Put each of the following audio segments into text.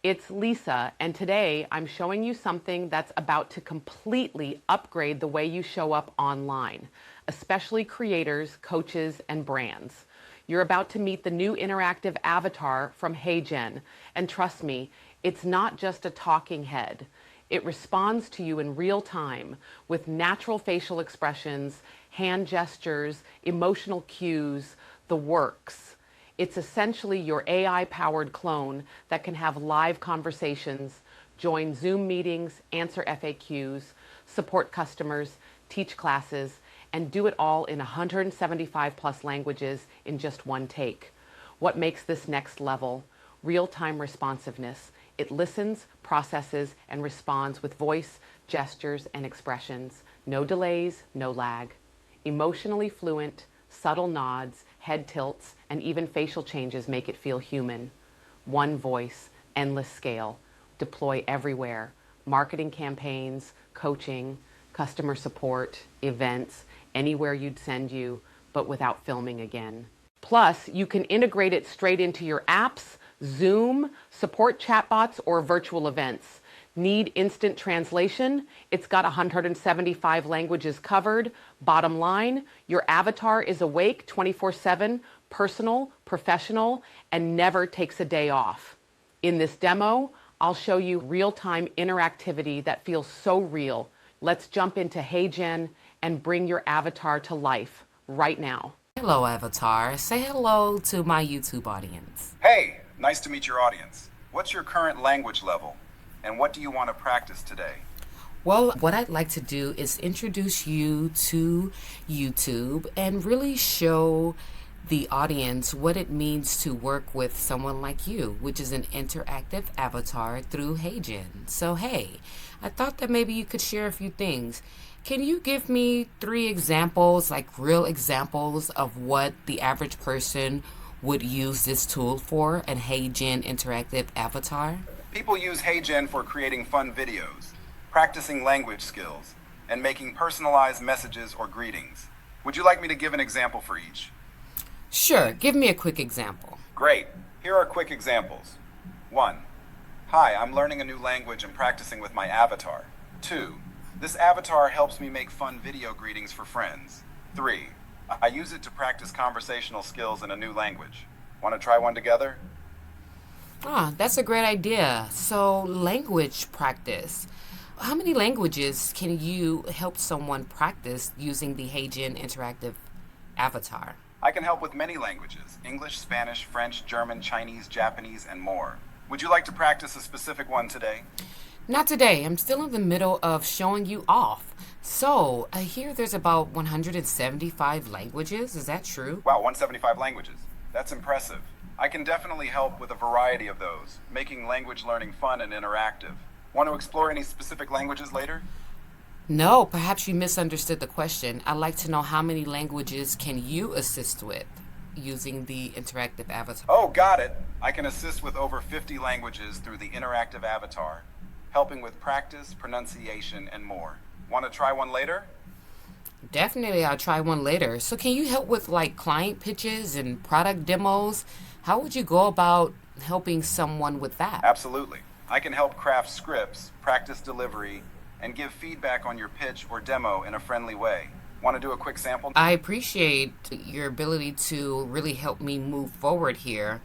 It's Lisa, and today I'm showing you something that's about to completely upgrade the way you show up online, especially creators, coaches, and brands. You're about to meet the new interactive avatar from HeyGen, and trust me, it's not just a talking head. It responds to you in real time with natural facial expressions, hand gestures, emotional cues, the works. It's essentially your AI-powered clone that can have live conversations, join Zoom meetings, answer FAQs, support customers, teach classes, and do it all in 175 plus languages in just one take. What makes this next level? Real-time responsiveness. It listens, processes, and responds with voice, gestures, and expressions. No delays, no lag. Emotionally fluent, subtle nods, head tilts, and even facial changes make it feel human. One voice, endless scale, deploy everywhere. Marketing campaigns, coaching, customer support, events, anywhere you'd send you, but without filming again. Plus, you can integrate it straight into your apps, Zoom, support chatbots, or virtual events. Need instant translation? It's got 175 languages covered. Bottom line, your avatar is awake 24/7, personal, professional, and never takes a day off. In this demo, I'll show you real-time interactivity that feels so real. Let's jump into HeyGen and bring your avatar to life right now. Hello, Avatar. Say hello to my YouTube audience. Hey, nice to meet your audience. What's your current language level? And what do you want to practice today? Well, what I'd like to do is introduce you to YouTube and really show the audience what it means to work with someone like you, which is an interactive avatar through HeyGen. So, hey, I thought that maybe you could share a few things. Can you give me 3 examples, like real examples of what the average person would use this tool for, an HeyGen interactive avatar? People use HeyGen for creating fun videos, practicing language skills, and making personalized messages or greetings. Would you like me to give an example for each? Sure, give me a quick example. Great. Here are quick examples. 1. Hi, I'm learning a new language and practicing with my avatar. 2. This avatar helps me make fun video greetings for friends. 3. I use it to practice conversational skills in a new language. Want to try one together? Ah, that's a great idea. So, language practice. How many languages can you help someone practice using the HeyGen interactive avatar? I can help with many languages: English, Spanish, French, German, Chinese, Japanese, and more. Would you like to practice a specific one today? Not today. I'm still in the middle of showing you off. So, I hear there's about 175 languages. Is that true? Wow, 175 languages. That's impressive. I can definitely help with a variety of those, making language learning fun and interactive. Want to explore any specific languages later? No, perhaps you misunderstood the question. I'd like to know how many languages can you assist with using the interactive avatar? Oh, got it. I can assist with over 50 languages through the interactive avatar, helping with practice, pronunciation, and more. Want to try one later? Definitely, I'll try one later. So can you help with like client pitches and product demos? How would you go about helping someone with that? Absolutely. I can help craft scripts, practice delivery, and give feedback on your pitch or demo in a friendly way. Want to do a quick sample? I appreciate your ability to really help me move forward here,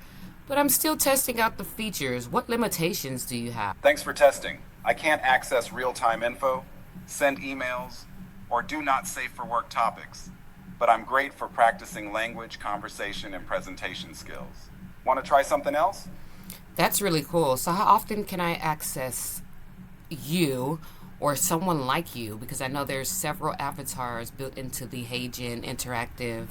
but I'm still testing out the features. What limitations do you have? Thanks for testing. I can't access real-time info, send emails, or do not safe for work topics, but I'm great for practicing language, conversation, and presentation skills. Want to try something else? That's really cool. So how often can I access you or someone like you? Because I know there's several avatars built into the HeyGen interactive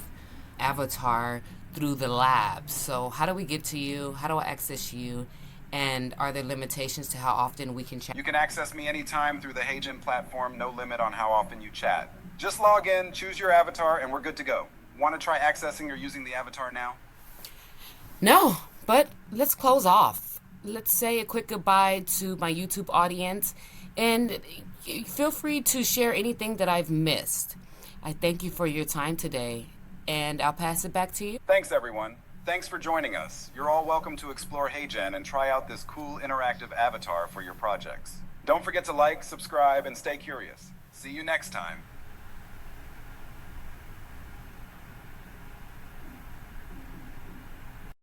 avatar through the lab. So how do we get to you? How do I access you? And are there limitations to how often we can chat? You can access me anytime through the HeyGen platform, no limit on how often you chat. Just log in, choose your avatar, and we're good to go. Want to try accessing or using the avatar now? No, but let's close off. Let's say a quick goodbye to my YouTube audience, and feel free to share anything that I've missed. I thank you for your time today, and I'll pass it back to you. Thanks, everyone. Thanks for joining us. You're all welcome to explore HeyGen and try out this cool interactive avatar for your projects. Don't forget to like, subscribe, and stay curious. See you next time.